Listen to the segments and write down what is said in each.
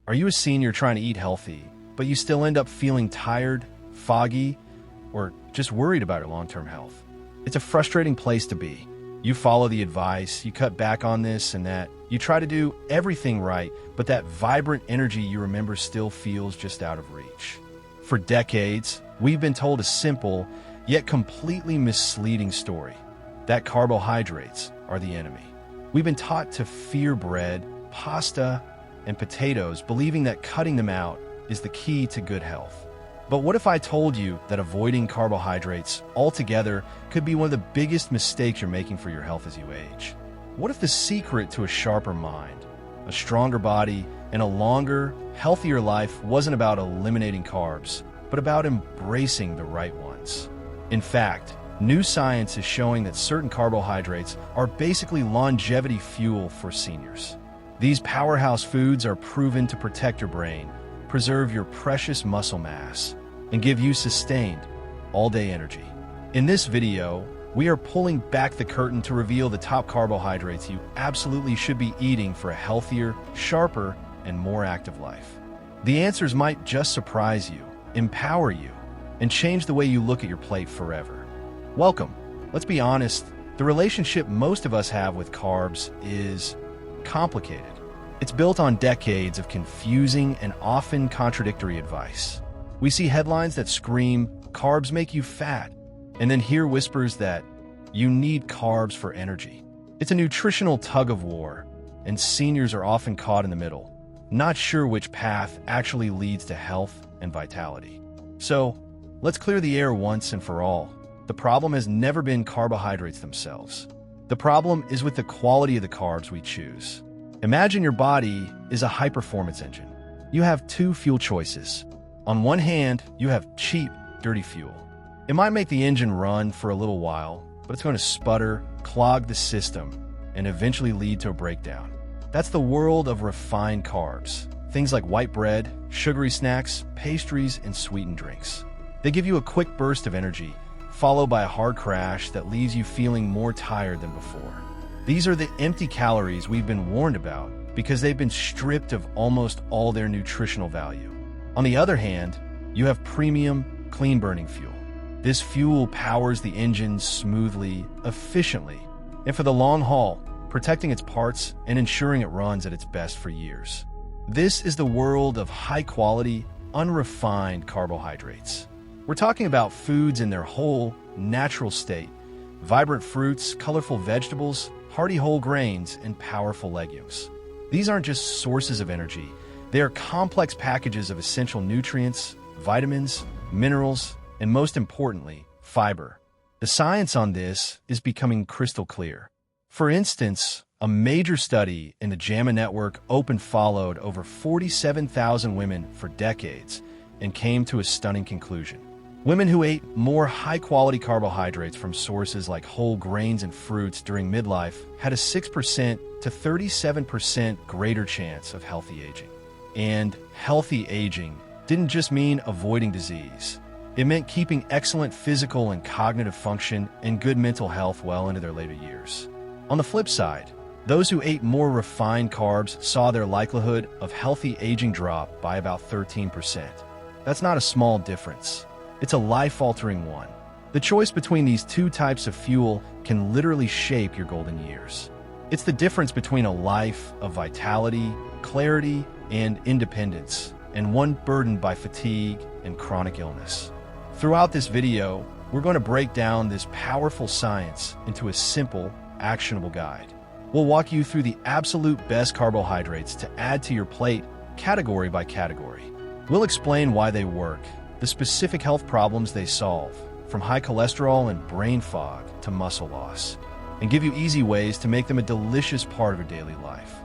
Are you a senior trying to eat healthy, but you still end up feeling tired, foggy, or just worried about your long-term health? It's a frustrating place to be. You follow the advice, you cut back on this and that, you try to do everything right, but that vibrant energy you remember still feels just out of reach. For decades, we've been told a simple, yet completely misleading story, that carbohydrates are the enemy. We've been taught to fear bread, pasta, and potatoes, believing that cutting them out is the key to good health. But what if I told you that avoiding carbohydrates altogether could be one of the biggest mistakes you're making for your health as you age? What if the secret to a sharper mind, a stronger body, and a longer, healthier life wasn't about eliminating carbs, but about embracing the right ones? In fact, new science is showing that certain carbohydrates are basically longevity fuel for seniors. These powerhouse foods are proven to protect your brain, preserve your precious muscle mass, and give you sustained, all-day energy. In this video, we are pulling back the curtain to reveal the top carbohydrates you absolutely should be eating for a healthier, sharper, and more active life. The answers might just surprise you, empower you, and change the way you look at your plate forever. Welcome. Let's be honest, the relationship most of us have with carbs is complicated. It's built on decades of confusing and often contradictory advice. We see headlines that scream, "Carbs make you fat," and then hear whispers that you need carbs for energy. It's a nutritional tug-of-war, and seniors are often caught in the middle, not sure which path actually leads to health and vitality. So, let's clear the air once and for all. The problem has never been carbohydrates themselves. The problem is with the quality of the carbs we choose. Imagine your body is a high-performance engine. You have two fuel choices. On one hand, you have cheap, dirty fuel. It might make the engine run for a little while, but it's going to sputter, clog the system, and eventually lead to a breakdown. That's the world of refined carbs. Things like white bread, sugary snacks, pastries, and sweetened drinks. They give you a quick burst of energy, followed by a hard crash that leaves you feeling more tired than before. These are the empty calories we've been warned about because they've been stripped of almost all their nutritional value. On the other hand, you have premium, clean-burning fuel. This fuel powers the engine smoothly, efficiently, and for the long haul, protecting its parts and ensuring it runs at its best for years. This is the world of high-quality, unrefined carbohydrates. We're talking about foods in their whole, natural state: vibrant fruits, colorful vegetables, hearty whole grains, and powerful legumes. These aren't just sources of energy. They are complex packages of essential nutrients, vitamins, minerals, and most importantly, fiber. The science on this is becoming crystal clear. For instance, a major study in the JAMA network followed over 47,000 women for decades and came to a stunning conclusion. Women who ate more high-quality carbohydrates from sources like whole grains and fruits during midlife had a 6% to 37% greater chance of healthy aging. And healthy aging didn't just mean avoiding disease. It meant keeping excellent physical and cognitive function and good mental health well into their later years. On the flip side, those who ate more refined carbs saw their likelihood of healthy aging drop by about 13%. That's not a small difference. It's a life-altering one. The choice between these two types of fuel can literally shape your golden years. It's the difference between a life of vitality, clarity, and independence, and one burdened by fatigue and chronic illness. Throughout this video, we're going to break down this powerful science into a simple, actionable guide. We'll walk you through the absolute best carbohydrates to add to your plate, category by category. We'll explain why they work, the specific health problems they solve, from high cholesterol and brain fog to muscle loss, and give you easy ways to make them a delicious part of your daily life.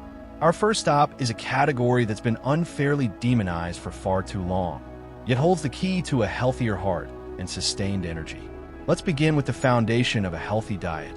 Our first stop is a category that's been unfairly demonized for far too long, yet holds the key to a healthier heart and sustained energy. Let's begin with the foundation of a healthy diet: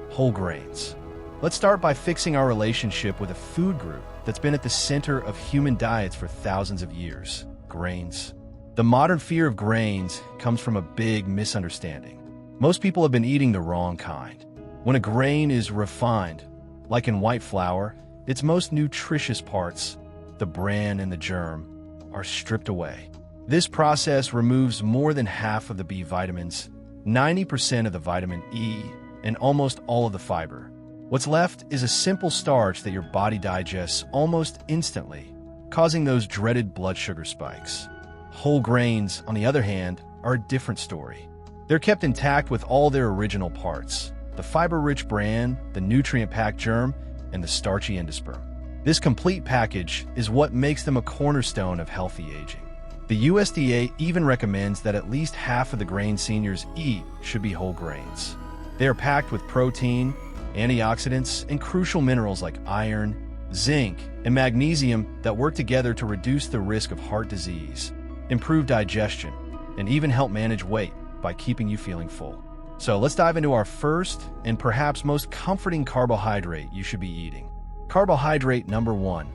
whole grains. Let's start by fixing our relationship with a food group that's been at the center of human diets for thousands of years: grains. The modern fear of grains comes from a big misunderstanding. Most people have been eating the wrong kind. When a grain is refined, like in white flour, its most nutritious parts, the bran, and the germ are stripped away. This process removes more than half of the B vitamins, 90% of the vitamin E, and almost all of the fiber. What's left is a simple starch that your body digests almost instantly, causing those dreaded blood sugar spikes. Whole grains, on the other hand, are a different story. They're kept intact with all their original parts: the fiber-rich bran, the nutrient-packed germ, and the starchy endosperm. This complete package is what makes them a cornerstone of healthy aging. The USDA even recommends that at least half of the grains seniors eat should be whole grains. They are packed with protein, antioxidants, and crucial minerals like iron, zinc, and magnesium that work together to reduce the risk of heart disease, improve digestion, and even help manage weight by keeping you feeling full. So let's dive into our first and perhaps most comforting carbohydrate you should be eating. Carbohydrate number 1,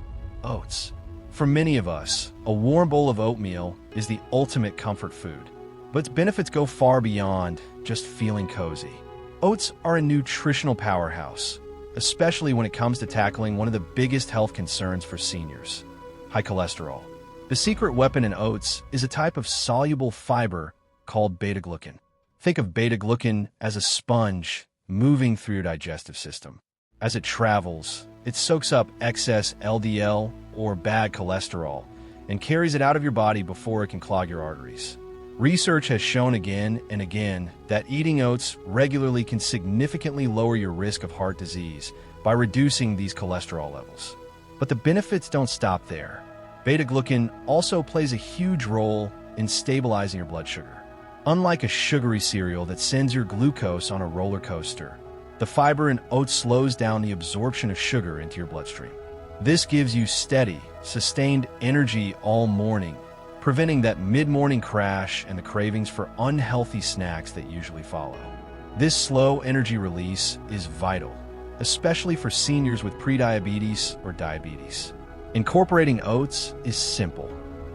oats. For many of us, a warm bowl of oatmeal is the ultimate comfort food, but its benefits go far beyond just feeling cozy. Oats are a nutritional powerhouse, especially when it comes to tackling one of the biggest health concerns for seniors: high cholesterol. The secret weapon in oats is a type of soluble fiber called beta-glucan. Think of beta-glucan as a sponge moving through your digestive system. As it travels, it soaks up excess LDL, or bad cholesterol, and carries it out of your body before it can clog your arteries. Research has shown again and again that eating oats regularly can significantly lower your risk of heart disease by reducing these cholesterol levels. But the benefits don't stop there. Beta-glucan also plays a huge role in stabilizing your blood sugar. Unlike a sugary cereal that sends your glucose on a roller coaster, the fiber in oats slows down the absorption of sugar into your bloodstream. This gives you steady, sustained energy all morning, preventing that mid-morning crash and the cravings for unhealthy snacks that usually follow. This slow energy release is vital, especially for seniors with prediabetes or diabetes. Incorporating oats is simple.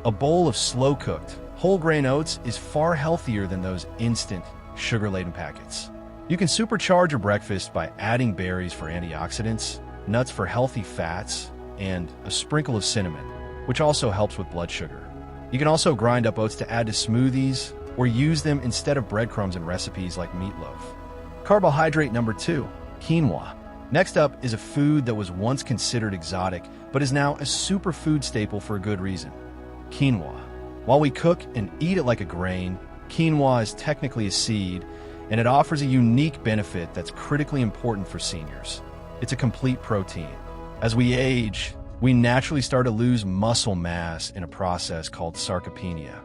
A bowl of slow-cooked, whole-grain oats is far healthier than those instant, sugar-laden packets. You can supercharge your breakfast by adding berries for antioxidants, nuts for healthy fats, and a sprinkle of cinnamon, which also helps with blood sugar. You can also grind up oats to add to smoothies or use them instead of breadcrumbs in recipes like meatloaf. Carbohydrate number 2, quinoa. Next up is a food that was once considered exotic, but is now a superfood staple for a good reason: quinoa. While we cook and eat it like a grain, quinoa is technically a seed, and it offers a unique benefit that's critically important for seniors. It's a complete protein. As we age, we naturally start to lose muscle mass in a process called sarcopenia.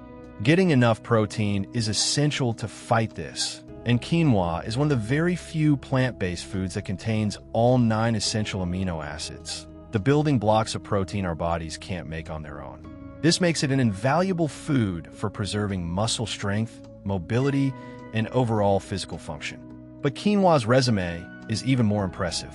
Getting enough protein is essential to fight this, and quinoa is one of the very few plant-based foods that contains all 9 essential amino acids, the building blocks of protein our bodies can't make on their own. This makes it an invaluable food for preserving muscle strength, mobility, and overall physical function. But quinoa's resume is even more impressive.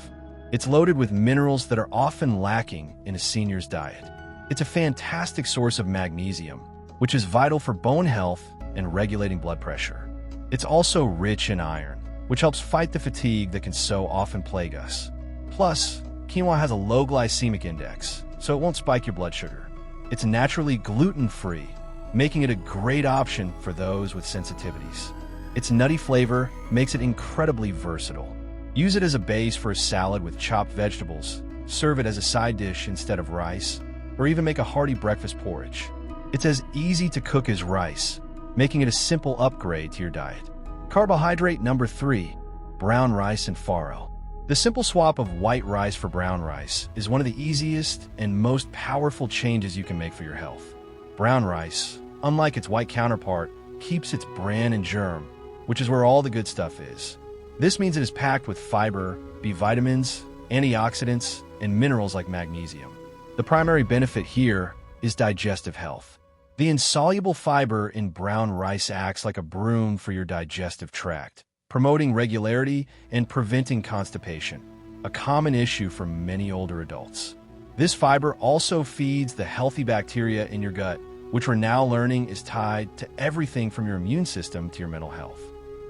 It's loaded with minerals that are often lacking in a senior's diet. It's a fantastic source of magnesium, which is vital for bone health and regulating blood pressure. It's also rich in iron, which helps fight the fatigue that can so often plague us. Plus, quinoa has a low glycemic index, so it won't spike your blood sugar. It's naturally gluten-free, making it a great option for those with sensitivities. Its nutty flavor makes it incredibly versatile. Use it as a base for a salad with chopped vegetables, serve it as a side dish instead of rice, or even make a hearty breakfast porridge. It's as easy to cook as rice, making it a simple upgrade to your diet. Carbohydrate number 3, brown rice and farro. The simple swap of white rice for brown rice is one of the easiest and most powerful changes you can make for your health. Brown rice, unlike its white counterpart, keeps its bran and germ, which is where all the good stuff is. This means it is packed with fiber, B vitamins, antioxidants, and minerals like magnesium. The primary benefit here is digestive health. The insoluble fiber in brown rice acts like a broom for your digestive tract, promoting regularity and preventing constipation, a common issue for many older adults. This fiber also feeds the healthy bacteria in your gut, which we're now learning is tied to everything from your immune system to your mental health.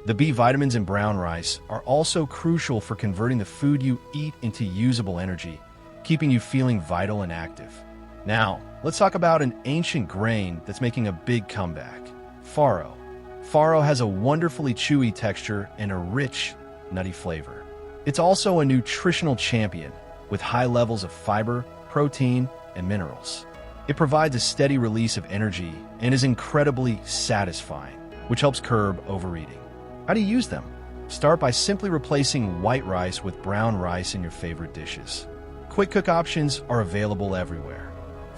The B vitamins in brown rice are also crucial for converting the food you eat into usable energy, keeping you feeling vital and active. Now, let's talk about an ancient grain that's making a big comeback: farro. Farro has a wonderfully chewy texture and a rich, nutty flavor. It's also a nutritional champion with high levels of fiber, protein, and minerals. It provides a steady release of energy and is incredibly satisfying, which helps curb overeating. How do you use them? Start by simply replacing white rice with brown rice in your favorite dishes. Quick cook options are available everywhere.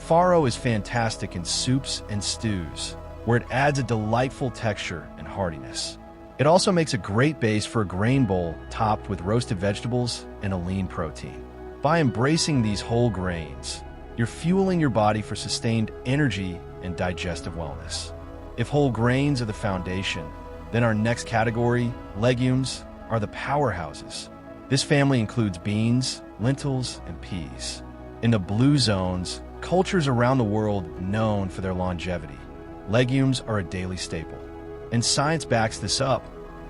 Farro is fantastic in soups and stews, where it adds a delightful texture and heartiness. It also makes a great base for a grain bowl topped with roasted vegetables and a lean protein. By embracing these whole grains, you're fueling your body for sustained energy and digestive wellness. If whole grains are the foundation, then our next category, legumes, are the powerhouses. This family includes beans, lentils, and peas. In the blue zones, cultures around the world known for their longevity, legumes are a daily staple. And science backs this up.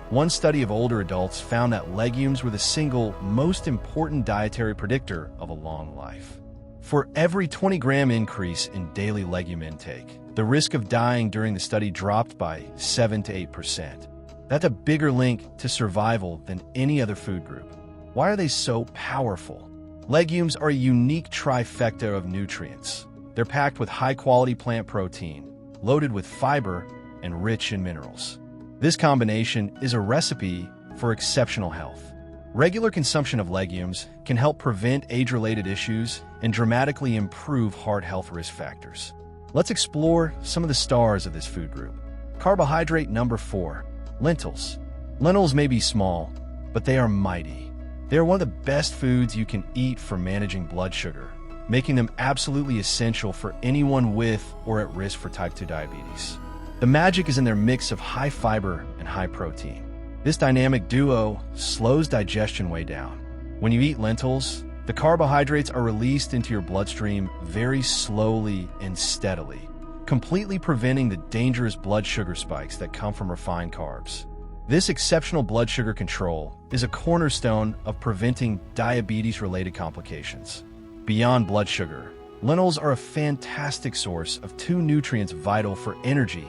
One study of older adults found that legumes were the single most important dietary predictor of a long life. For every 20-gram increase in daily legume intake, the risk of dying during the study dropped by 7 to 8%. That's a bigger link to survival than any other food group. Why are they so powerful? Legumes are a unique trifecta of nutrients. They're packed with high-quality plant protein, loaded with fiber, and rich in minerals. This combination is a recipe for exceptional health. Regular consumption of legumes can help prevent age-related issues and dramatically improve heart health risk factors. Let's explore some of the stars of this food group. Carbohydrate number 4, lentils. Lentils may be small, but they are mighty. They are one of the best foods you can eat for managing blood sugar, making them absolutely essential for anyone with or at risk for type 2 diabetes. The magic is in their mix of high fiber and high protein. This dynamic duo slows digestion way down. When you eat lentils, the carbohydrates are released into your bloodstream very slowly and steadily, completely preventing the dangerous blood sugar spikes that come from refined carbs. This exceptional blood sugar control is a cornerstone of preventing diabetes-related complications. Beyond blood sugar, lentils are a fantastic source of 2 nutrients vital for energy: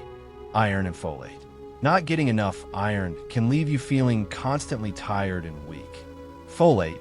iron and folate. Not getting enough iron can leave you feeling constantly tired and weak. Folate,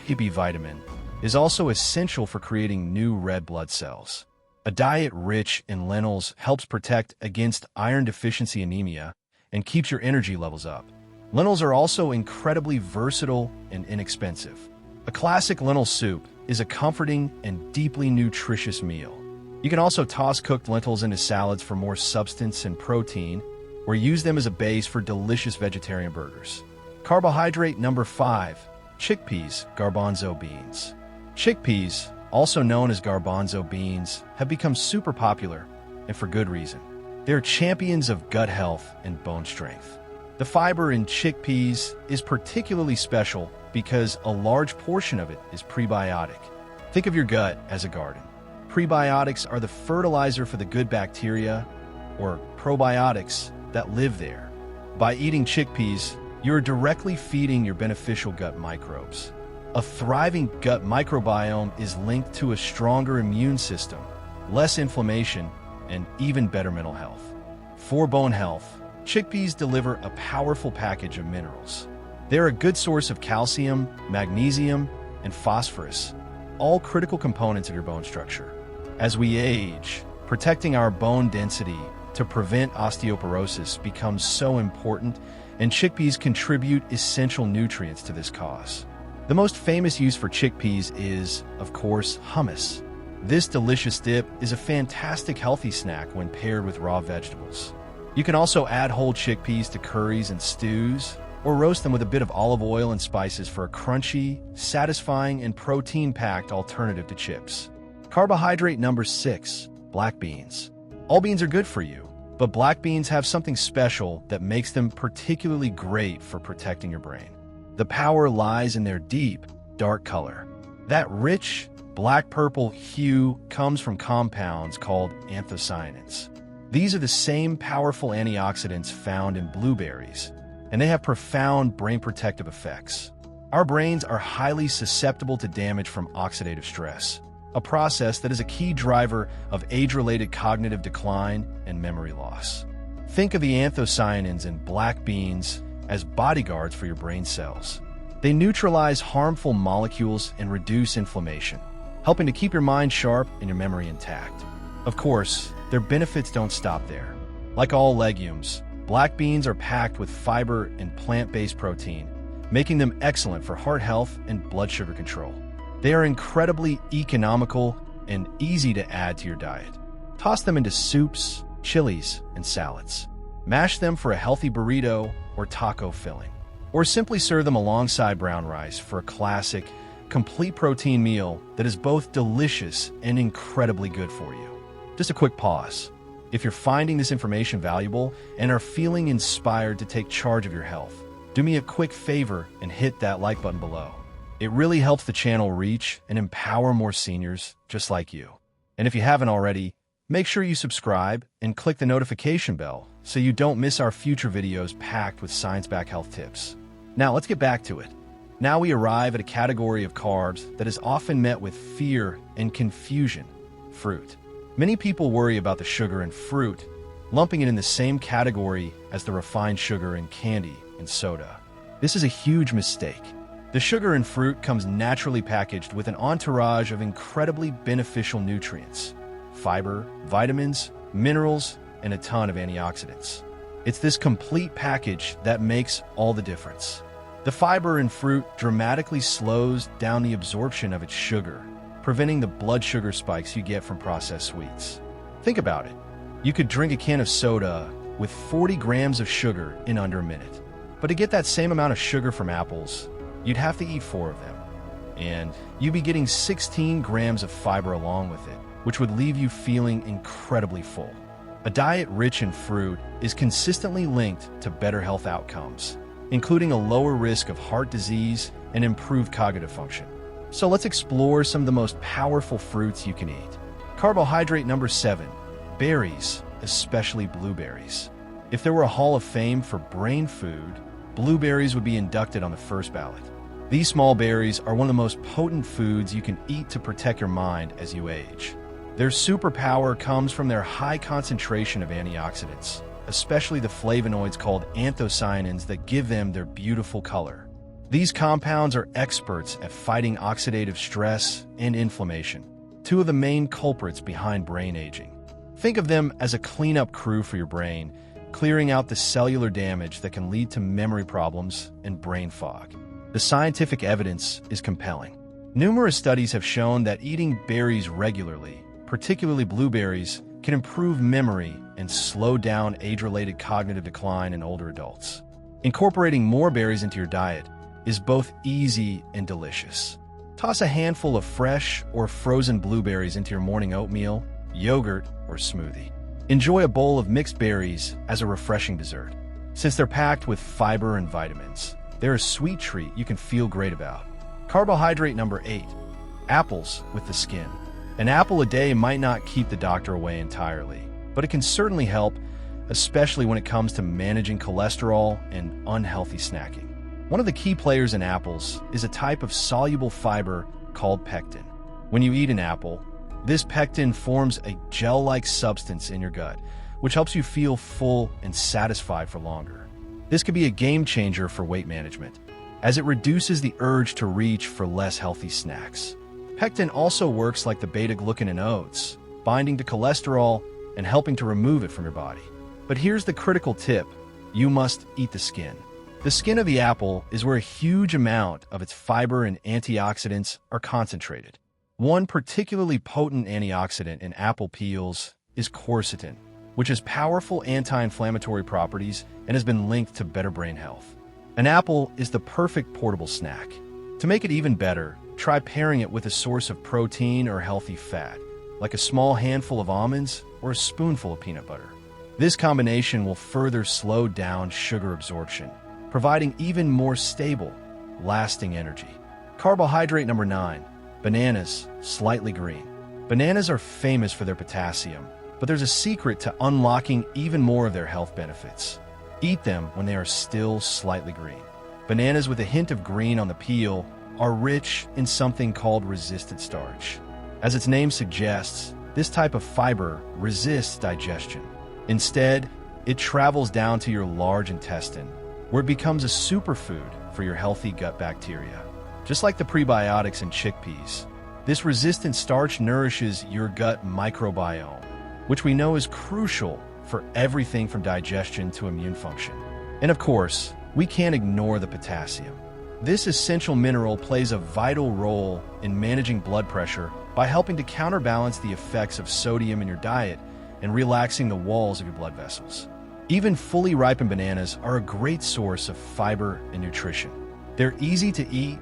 a B vitamin, is also essential for creating new red blood cells. A diet rich in lentils helps protect against iron deficiency anemia and keeps your energy levels up. Lentils are also incredibly versatile and inexpensive. A classic lentil soup is a comforting and deeply nutritious meal. You can also toss cooked lentils into salads for more substance and protein, or use them as a base for delicious vegetarian burgers. Carbohydrate number 5, chickpeas, garbanzo beans. Chickpeas, also known as garbanzo beans, have become super popular, and for good reason. They're champions of gut health and bone strength. The fiber in chickpeas is particularly special because a large portion of it is prebiotic. Think of your gut as a garden. Prebiotics are the fertilizer for the good bacteria, or probiotics, that live there. By eating chickpeas, you're directly feeding your beneficial gut microbes. A thriving gut microbiome is linked to a stronger immune system, less inflammation, and even better mental health. For bone health, chickpeas deliver a powerful package of minerals. They're a good source of calcium, magnesium, and phosphorus, all critical components of your bone structure. As we age, protecting our bone density to prevent osteoporosis becomes so important, and chickpeas contribute essential nutrients to this cause. The most famous use for chickpeas is, of course, hummus. This delicious dip is a fantastic healthy snack when paired with raw vegetables. You can also add whole chickpeas to curries and stews, or roast them with a bit of olive oil and spices for a crunchy, satisfying, and protein-packed alternative to chips. Carbohydrate number 6, black beans. All beans are good for you, but black beans have something special that makes them particularly great for protecting your brain. The power lies in their deep, dark color. That rich, black-purple hue comes from compounds called anthocyanins. These are the same powerful antioxidants found in blueberries, and they have profound brain protective effects. Our brains are highly susceptible to damage from oxidative stress, a process that is a key driver of age-related cognitive decline and memory loss. Think of the anthocyanins in black beans as bodyguards for your brain cells. They neutralize harmful molecules and reduce inflammation, helping to keep your mind sharp and your memory intact. Of course, their benefits don't stop there. Like all legumes, black beans are packed with fiber and plant-based protein, making them excellent for heart health and blood sugar control. They are incredibly economical and easy to add to your diet. Toss them into soups, chilies, and salads. Mash them for a healthy burrito or taco filling. Or simply serve them alongside brown rice for a classic, complete protein meal that is both delicious and incredibly good for you. Just a quick pause. If you're finding this information valuable and are feeling inspired to take charge of your health, do me a quick favor and hit that like button below. It really helps the channel reach and empower more seniors just like you. And if you haven't already, make sure you subscribe and click the notification bell so you don't miss our future videos packed with science-backed health tips. Now let's get back to it. Now we arrive at a category of carbs that is often met with fear and confusion: fruit. Many people worry about the sugar in fruit, lumping it in the same category as the refined sugar in candy and soda. This is a huge mistake. The sugar in fruit comes naturally packaged with an entourage of incredibly beneficial nutrients: fiber, vitamins, minerals, and a ton of antioxidants. It's this complete package that makes all the difference. The fiber in fruit dramatically slows down the absorption of its sugar, preventing the blood sugar spikes you get from processed sweets. Think about it. You could drink a can of soda with 40 grams of sugar in under a minute. But to get that same amount of sugar from apples, you'd have to eat 4 of them. And you'd be getting 16 grams of fiber along with it, which would leave you feeling incredibly full. A diet rich in fruit is consistently linked to better health outcomes, including a lower risk of heart disease and improved cognitive function. So let's explore some of the most powerful fruits you can eat. Carbohydrate number 7, berries, especially blueberries. If there were a Hall of Fame for brain food, blueberries would be inducted on the first ballot. These small berries are one of the most potent foods you can eat to protect your mind as you age. Their superpower comes from their high concentration of antioxidants, especially the flavonoids called anthocyanins that give them their beautiful color. These compounds are experts at fighting oxidative stress and inflammation, 2 of the main culprits behind brain aging. Think of them as a cleanup crew for your brain, clearing out the cellular damage that can lead to memory problems and brain fog. The scientific evidence is compelling. Numerous studies have shown that eating berries regularly, particularly blueberries, can improve memory and slow down age-related cognitive decline in older adults. Incorporating more berries into your diet is both easy and delicious. Toss a handful of fresh or frozen blueberries into your morning oatmeal, yogurt, or smoothie. Enjoy a bowl of mixed berries as a refreshing dessert. Since they're packed with fiber and vitamins, they're a sweet treat you can feel great about. Carbohydrate number 8, apples with the skin. An apple a day might not keep the doctor away entirely, but it can certainly help, especially when it comes to managing cholesterol and unhealthy snacking. One of the key players in apples is a type of soluble fiber called pectin. When you eat an apple, this pectin forms a gel-like substance in your gut, which helps you feel full and satisfied for longer. This could be a game changer for weight management, as it reduces the urge to reach for less healthy snacks. Pectin also works like the beta-glucan in oats, binding to cholesterol and helping to remove it from your body. But here's the critical tip: you must eat the skin. The skin of the apple is where a huge amount of its fiber and antioxidants are concentrated. One particularly potent antioxidant in apple peels is quercetin, which has powerful anti-inflammatory properties and has been linked to better brain health. An apple is the perfect portable snack. To make it even better, try pairing it with a source of protein or healthy fat, like a small handful of almonds or a spoonful of peanut butter. This combination will further slow down sugar absorption, providing even more stable, lasting energy. Carbohydrate number 9, bananas, slightly green. Bananas are famous for their potassium, but there's a secret to unlocking even more of their health benefits. Eat them when they are still slightly green. Bananas with a hint of green on the peel are rich in something called resistant starch. As its name suggests, this type of fiber resists digestion. Instead, it travels down to your large intestine, where it becomes a superfood for your healthy gut bacteria. Just like the prebiotics in chickpeas, this resistant starch nourishes your gut microbiome, which we know is crucial for everything from digestion to immune function. And of course, we can't ignore the potassium. This essential mineral plays a vital role in managing blood pressure by helping to counterbalance the effects of sodium in your diet and relaxing the walls of your blood vessels. Even fully ripened bananas are a great source of fiber and nutrition. They're easy to eat,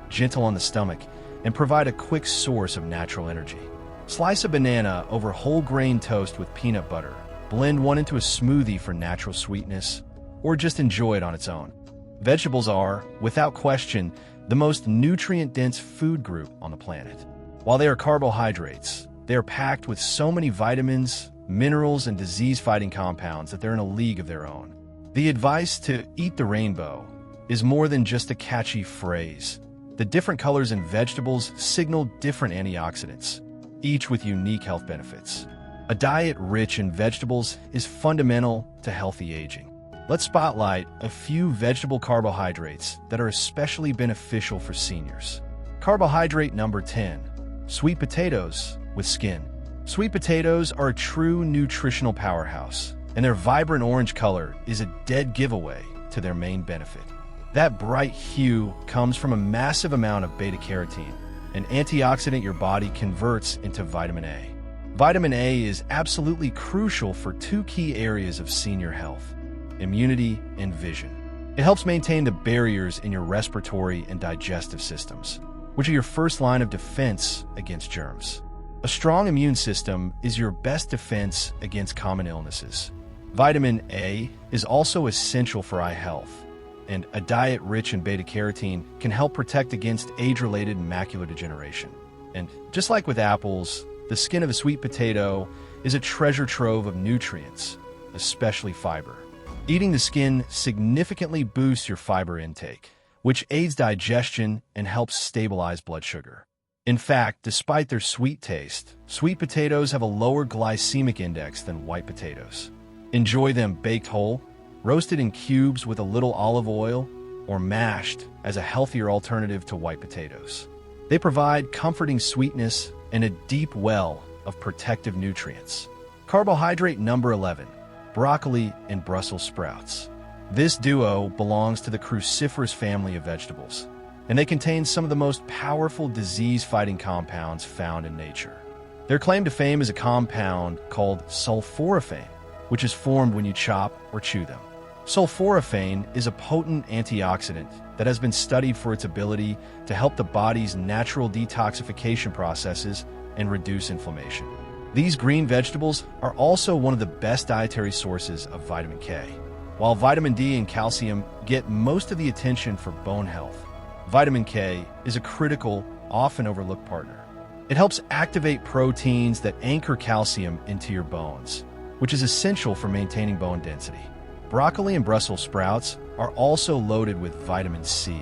gentle on the stomach, and provide a quick source of natural energy. Slice a banana over whole grain toast with peanut butter. Blend one into a smoothie for natural sweetness, or just enjoy it on its own. Vegetables are, without question, the most nutrient-dense food group on the planet. While they are carbohydrates, they are packed with so many vitamins, minerals, and disease-fighting compounds that they're in a league of their own. The advice to eat the rainbow is more than just a catchy phrase. The different colors in vegetables signal different antioxidants, each with unique health benefits. A diet rich in vegetables is fundamental to healthy aging. Let's spotlight a few vegetable carbohydrates that are especially beneficial for seniors. Carbohydrate number 10, sweet potatoes with skin. Sweet potatoes are a true nutritional powerhouse, and their vibrant orange color is a dead giveaway to their main benefit. That bright hue comes from a massive amount of beta-carotene, an antioxidant your body converts into vitamin A. Vitamin A is absolutely crucial for two key areas of senior health: immunity and vision. It helps maintain the barriers in your respiratory and digestive systems, which are your first line of defense against germs. A strong immune system is your best defense against common illnesses. Vitamin A is also essential for eye health, and a diet rich in beta-carotene can help protect against age-related macular degeneration. And just like with apples, the skin of a sweet potato is a treasure trove of nutrients, especially fiber. Eating the skin significantly boosts your fiber intake, which aids digestion and helps stabilize blood sugar. In fact, despite their sweet taste, sweet potatoes have a lower glycemic index than white potatoes. Enjoy them baked whole, roasted in cubes with a little olive oil, or mashed as a healthier alternative to white potatoes. They provide comforting sweetness and a deep well of protective nutrients. Carbohydrate number 11, broccoli and Brussels sprouts. This duo belongs to the cruciferous family of vegetables, and they contain some of the most powerful disease-fighting compounds found in nature. Their claim to fame is a compound called sulforaphane, which is formed when you chop or chew them. Sulforaphane is a potent antioxidant that has been studied for its ability to help the body's natural detoxification processes and reduce inflammation. These green vegetables are also one of the best dietary sources of vitamin K. While vitamin D and calcium get most of the attention for bone health, vitamin K is a critical, often overlooked partner. It helps activate proteins that anchor calcium into your bones, which is essential for maintaining bone density. Broccoli and Brussels sprouts are also loaded with vitamin C,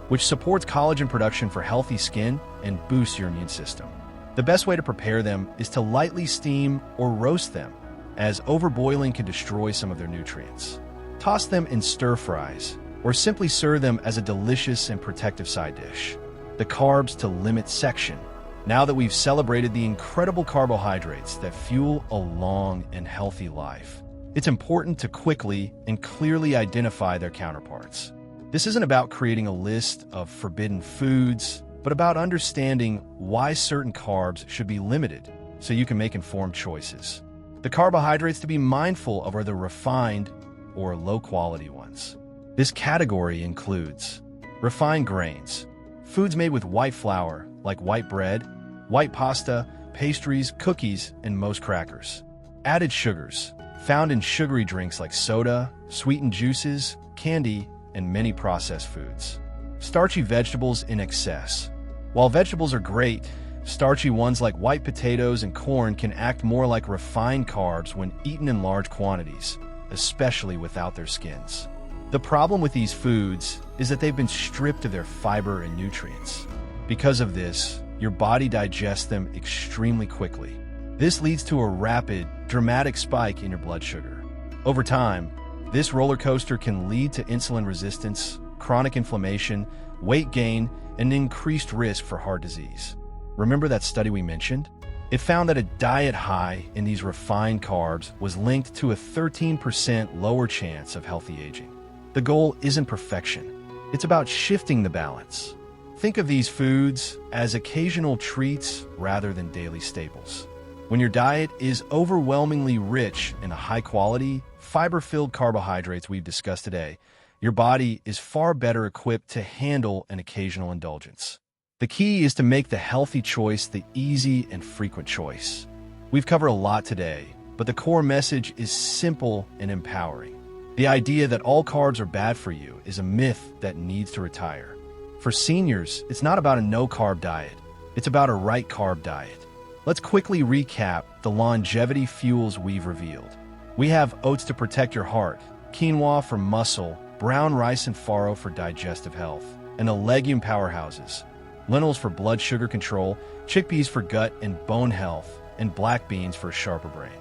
which supports collagen production for healthy skin and boosts your immune system. The best way to prepare them is to lightly steam or roast them, as overboiling can destroy some of their nutrients. Toss them in stir fries, or simply serve them as a delicious and protective side dish. The carbs to limit section. Now that we've celebrated the incredible carbohydrates that fuel a long and healthy life, it's important to quickly and clearly identify their counterparts. This isn't about creating a list of forbidden foods, but about understanding why certain carbs should be limited so you can make informed choices. The carbohydrates to be mindful of are the refined or low-quality ones. This category includes refined grains, foods made with white flour like white bread, white pasta, pastries, cookies, and most crackers. Added sugars, found in sugary drinks like soda, sweetened juices, candy, and many processed foods. Starchy vegetables in excess. While vegetables are great, starchy ones like white potatoes and corn can act more like refined carbs when eaten in large quantities, especially without their skins. The problem with these foods is that they've been stripped of their fiber and nutrients. Because of this, your body digests them extremely quickly. This leads to a rapid, dramatic spike in your blood sugar. Over time, this roller coaster can lead to insulin resistance, chronic inflammation, weight gain, and increased risk for heart disease. Remember that study we mentioned? It found that a diet high in these refined carbs was linked to a 13% lower chance of healthy aging. The goal isn't perfection. It's about shifting the balance. Think of these foods as occasional treats rather than daily staples. When your diet is overwhelmingly rich in the high-quality, fiber-filled carbohydrates we've discussed today, your body is far better equipped to handle an occasional indulgence. The key is to make the healthy choice the easy and frequent choice. We've covered a lot today, but the core message is simple and empowering. The idea that all carbs are bad for you is a myth that needs to retire. For seniors, it's not about a no-carb diet. It's about a right carb diet. Let's quickly recap the longevity fuels we've revealed. We have oats to protect your heart, quinoa for muscle, brown rice and farro for digestive health, and the legume powerhouses. Lentils for blood sugar control, chickpeas for gut and bone health, and black beans for a sharper brain.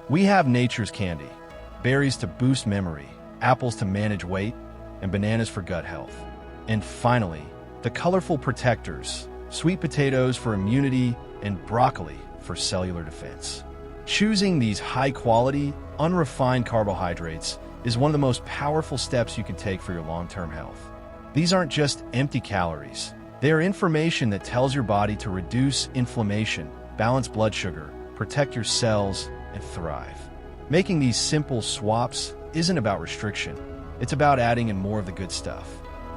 We have nature's candy, berries to boost memory, apples to manage weight, and bananas for gut health. And finally, the colorful protectors, sweet potatoes for immunity and broccoli for cellular defense. Choosing these high-quality, unrefined carbohydrates is one of the most powerful steps you can take for your long-term health. These aren't just empty calories. They are information that tells your body to reduce inflammation, balance blood sugar, protect your cells, and thrive. Making these simple swaps isn't about restriction. It's about adding in more of the good stuff.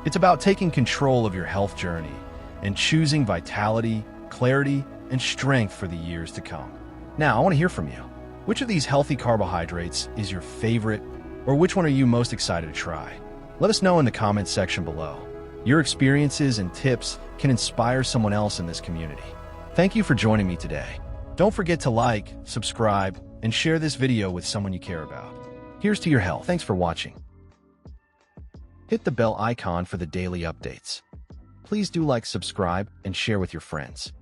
It's about taking control of your health journey and choosing vitality, clarity, and strength for the years to come. Now, I want to hear from you. Which of these healthy carbohydrates is your favorite, or which one are you most excited to try? Let us know in the comments section below. Your experiences and tips can inspire someone else in this community. Thank you for joining me today. Don't forget to like, subscribe, and share this video with someone you care about. Here's to your health. Thanks for watching. Hit the bell icon for the daily updates. Please do like, subscribe, and share with your friends.